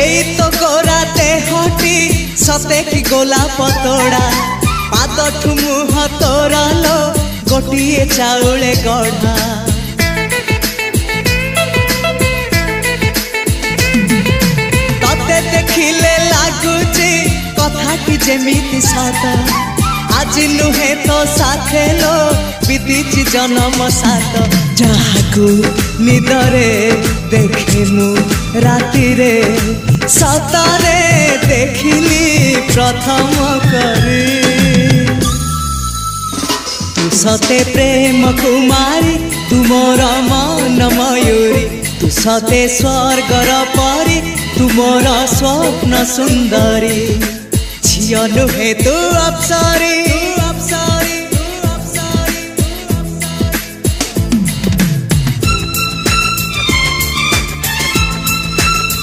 एई तो गोरा देहटी सते कि गोलाप तोड़ा पाद मुह तोरा लो गोटिए चाउले गढ़ा तते देखिले लागुची कथाटी जेमिति सत आज नुहे तो साथे लो बीतीची जन्म सात जहाकू निदरे देखे मु राति रे सतरे देखिली प्रथम करी तू सते प्रेम कुमारी तू मोर मन मयूरी तू सते स्वर्गर परी तू मोर स्वप्न सुंदरी झियो नुहे तू अप्सरी